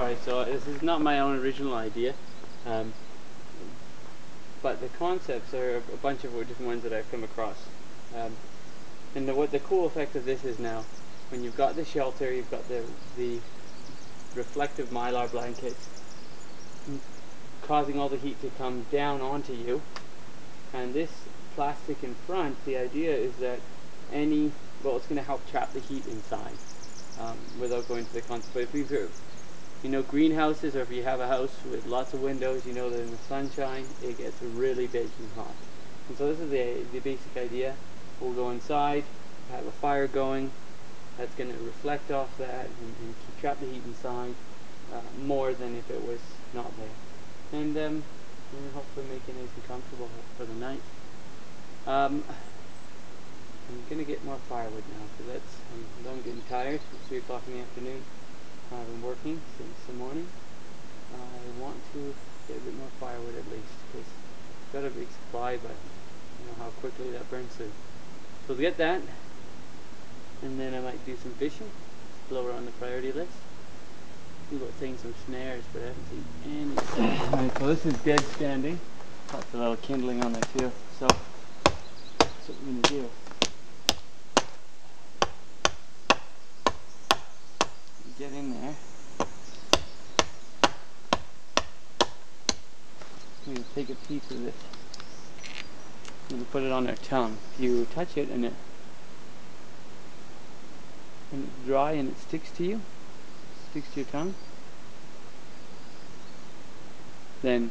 Alright, so this is not my own original idea, but the concepts are a bunch of different ones that I've come across. And what the cool effect of this is now, when you've got the shelter, you've got the reflective mylar blankets causing all the heat to come down onto you, and this plastic in front, the idea is that it's going to help trap the heat inside without going to the concept. But if you've greenhouses, or if you have a house with lots of windows, you know that in the sunshine it gets really baking hot. And so this is the basic idea. We'll go inside, have a fire going, that's going to reflect off that and trap the heat inside more than if it was not there. And hopefully make it nice and comfortable for the night. I'm going to get more firewood now, because I'm getting tired. It's 3 o'clock in the afternoon. I've been working since the morning. I want to get a bit more firewood at least, because I've got a big supply, but you know how quickly that burns through. So to get that, and then I might do some fishing. It's lower on the priority list. Think about taking some snares, but I haven't seen any. Alright, so this is dead standing. Lots of little kindling on there too. So that's what we're going to do. Get in there. I'm going to take a piece of this. I'm going to put it on their tongue. If you touch it and it's dry and it sticks to you, sticks to your tongue, then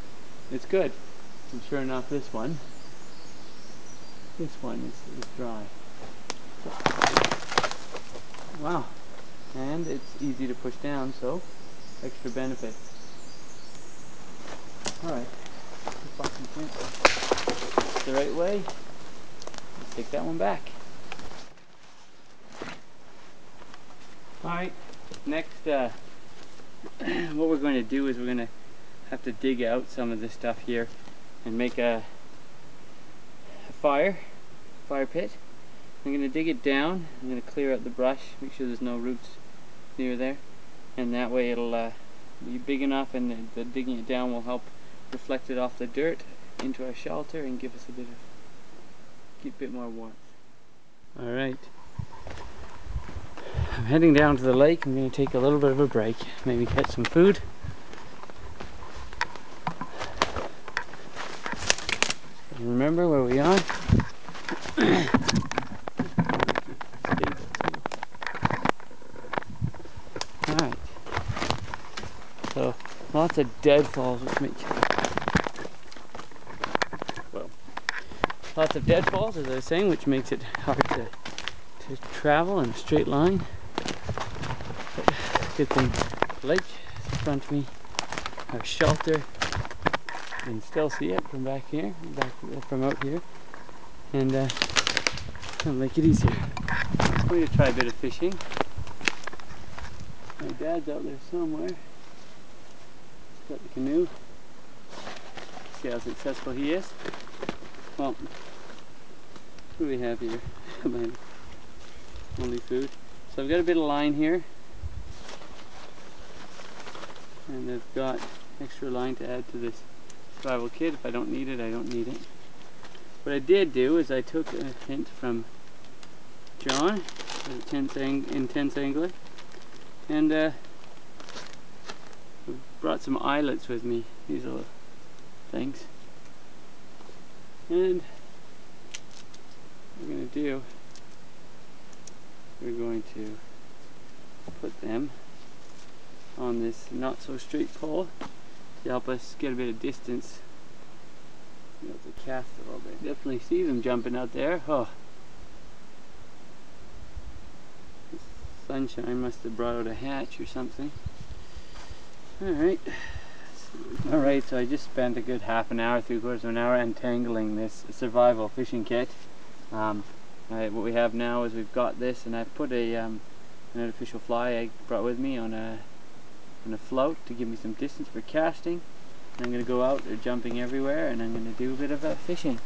it's good. And sure enough, this one is dry. Wow. And it's easy to push down, so extra benefit. Alright, the right way. Let's take that one back. Alright, next what we're going to do is we're going to have to dig out some of this stuff here and make a fire pit. I'm going to dig it down. I'm going to clear out the brush, make sure there's no roots near there, and that way it'll be big enough, and the digging it down will help reflect it off the dirt into our shelter and give us a bit more warmth. Alright, I'm heading down to the lake. I'm going to take a little bit of a break, maybe catch some food. Remember where we are. Alright, so lots of deadfalls, which make lots of deadfalls, as I was saying, which makes it hard to travel in a straight line. But good thing, the lake is in front of me, our shelter. You can still see it from back here, from out here, and it'll make it easier. I'm going to try a bit of fishing. My dad's out there somewhere. He's got the canoe. See how successful he is. Well, what do we have here? Only food. So I've got a bit of line here, and I've got extra line to add to this survival kit. If I don't need it, I don't need it. What I did do is I took a hint from John, Intense Angler, and brought some eyelets with me. These little things. And what we're going to do, we're going to put them on this not so straight pole to help us get a bit of distance. You have to cast a little bit. Definitely see them jumping out there. Oh, the sunshine must have brought out a hatch or something. Alright. Alright, so I just spent a good half an hour, 3/4 of an hour untangling this survival fishing kit. What we have now is we've got this, and I've put an artificial fly I brought with me on a float to give me some distance for casting. And I'm going to go out, they're jumping everywhere, and I'm going to do a bit of fishing.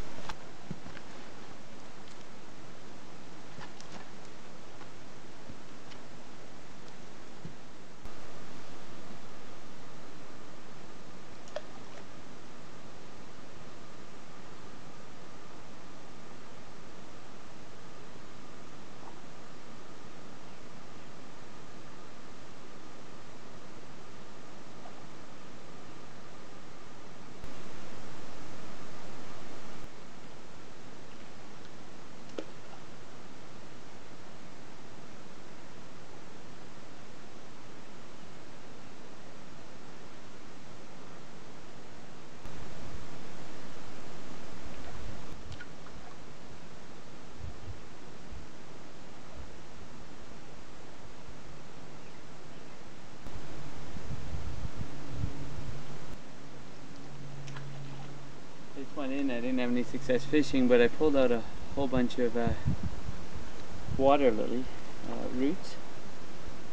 I didn't have any success fishing, but I pulled out a whole bunch of water lily roots.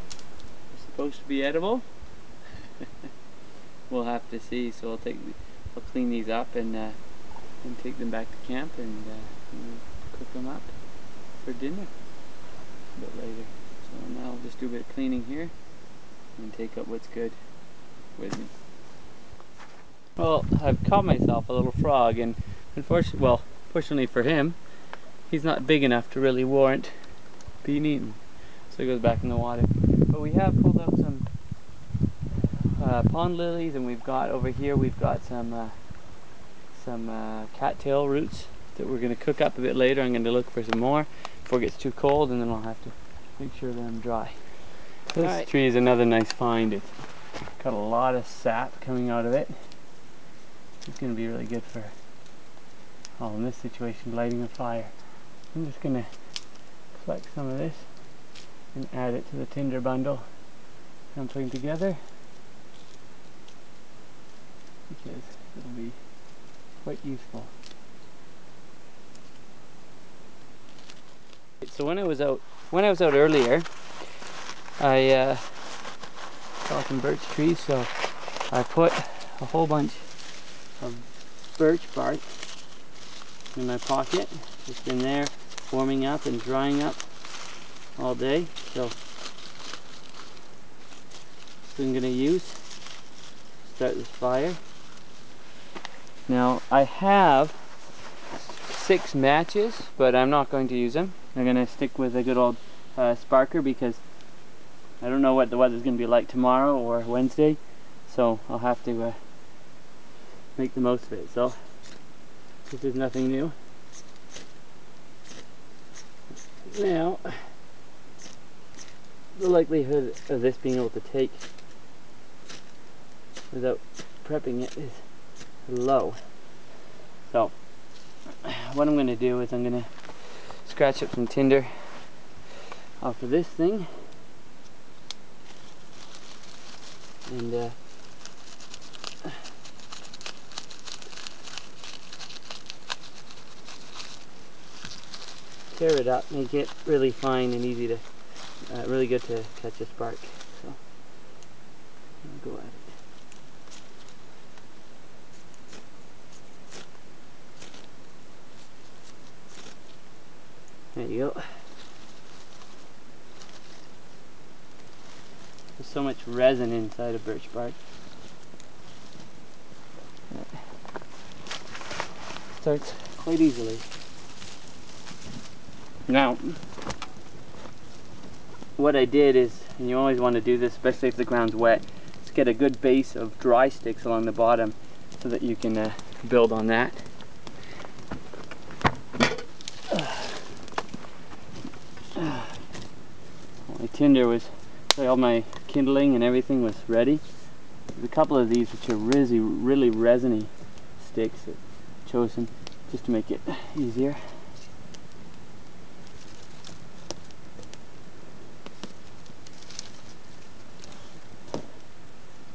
They're supposed to be edible. We'll have to see. So I'll clean these up and take them back to camp and cook them up for dinner a bit later. So now I'll just do a bit of cleaning here and take up what's good with me. Well, I've caught myself a little frog, and fortunately for him, he's not big enough to really warrant being eaten, so he goes back in the water. But we have pulled up some pond lilies, and we've got over here some cattail roots that we're going to cook up a bit later. I'm going to look for some more before it gets too cold, and then I'll have to make sure that I'm dry. This tree is another nice find. It's got a lot of sap coming out of it. It's going to be really good for, in this situation, lighting a fire. I'm just going to collect some of this and add it to the tinder bundle I'm putting together, because it'll be quite useful. So when I was out earlier, I saw some birch trees, so I put a whole bunch of birch bark in my pocket. It's been there warming up and drying up all day, so I'm going to use to start this fire. Now I have 6 matches, but I'm not going to use them. I'm going to stick with a good old sparker, because I don't know what the weather's going to be like tomorrow or Wednesday, so I'll have to make the most of it. So this is nothing new. Now, the likelihood of this being able to take without prepping it is low. So what I'm going to do is I'm going to scratch up some tinder off of this thing, and tear it up, make it really fine and easy to, really good to catch a spark. So I'll go at it. There you go. There's so much resin inside of birch bark. It starts quite easily. Now, what I did is, and you always want to do this, especially if the ground's wet, is get a good base of dry sticks along the bottom so that you can build on that. My tinder was, all my kindling and everything was ready. There's a couple of these which are really resiny sticks that I've chosen just to make it easier.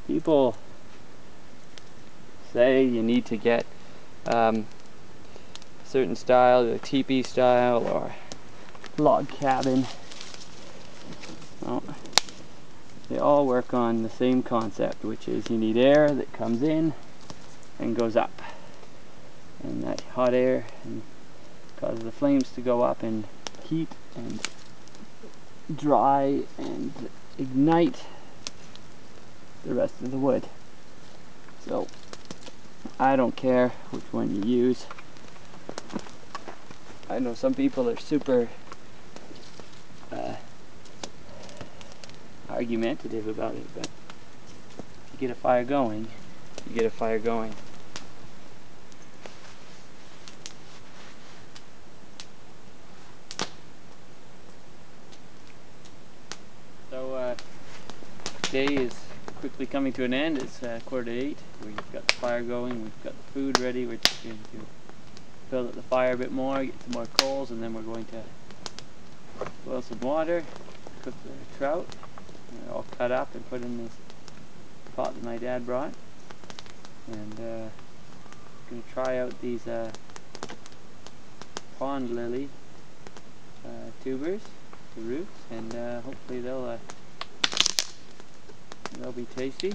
People say you need to get a certain style, the teepee style or log cabin. Well, they all work on the same concept, which is you need air that comes in and goes up, and that hot air causes the flames to go up and heat and dry and ignite the rest of the wood. So I don't care which one you use. I know some people are super argumentative about it, but if you get a fire going, you get a fire going. So day is quickly coming to an end. It's 7:45. We've got the fire going, we've got the food ready. We're just going to build up the fire a bit more, get some more coals, and then we're going to boil some water, cook the trout. They're all cut up and put in this pot that my dad brought, and going to try out these pond lily tubers, the roots, and hopefully they'll be tasty.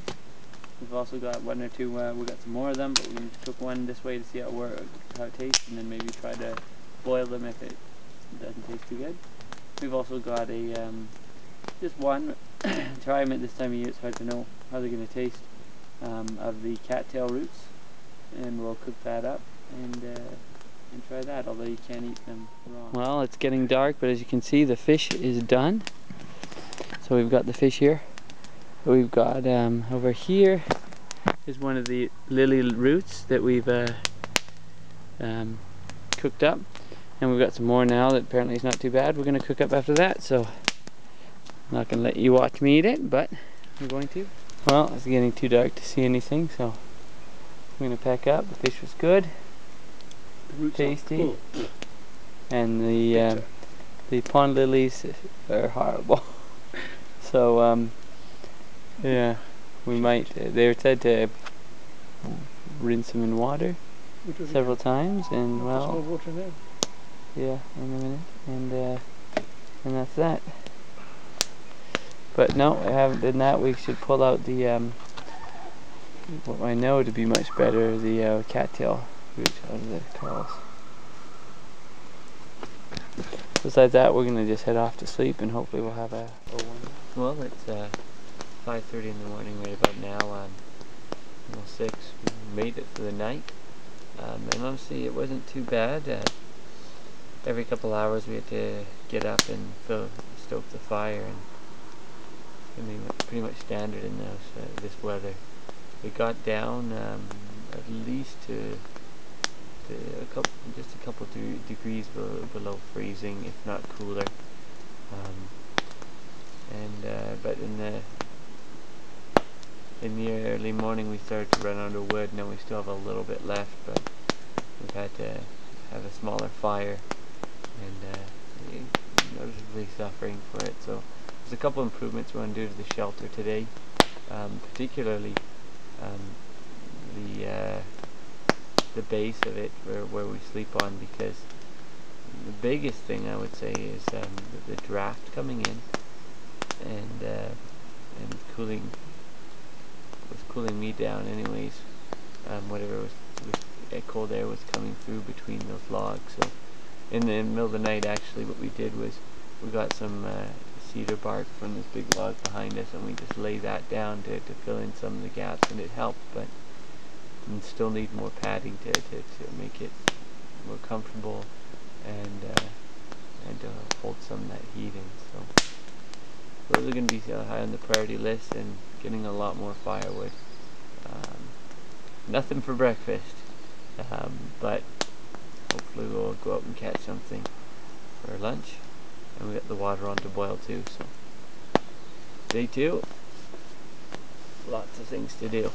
We've also got one or two, we got some more of them, but we're going to cook one this way to see how it tastes, and then maybe try to boil them if it doesn't taste too good. We've also got a just one, try them at this time of year, it's hard to know how they're going to taste, of the cattail roots, and we'll cook that up and try that, although you can't eat them raw. Well, it's getting dark, but as you can see, the fish is done. So we've got the fish here. We've got over here is one of the lily roots that we've cooked up, and we've got some more now that apparently is not too bad. We're going to cook up after that, so I'm not going to let you watch me eat it, but we're going to. Well, it's getting too dark to see anything, so I'm going to pack up. The fish was good, tasty, and the pond lilies are horrible. So yeah, we might. They were said to rinse them in water several times, and well, water now. Yeah, in a minute, and that's that. But no, I haven't done that. We should pull out the what I know to be much better, the cattail root out of the corals. Besides that, we're gonna just head off to sleep, and hopefully we'll have a one. Well, it's 5:30 in the morning right about now. Almost 6. We made it for the night, and honestly, it wasn't too bad. Every couple hours we had to get up and stoke the fire, and I mean, pretty much standard in this weather. It got down at least to just a couple degrees below freezing, if not cooler. But in the early morning we started to run out of wood. Now we still have a little bit left, but we've had to have a smaller fire, and noticeably suffering for it. So there's a couple improvements we're going to do to the shelter today, particularly the base of it where we sleep on, because the biggest thing I would say is the draft coming in and cooling me down anyways. Whatever was cold air was coming through between those logs. So in the middle of the night, actually, what we did was we got some cedar bark from this big log behind us, and we just lay that down to fill in some of the gaps, and it helped, but we still need more padding to make it more comfortable and to hold some of that heat in. So those are going to be high on the priority list, and getting a lot more firewood. Nothing for breakfast, but hopefully we'll go out and catch something for lunch, and we got the water on to boil too, so day 2, lots of things to do.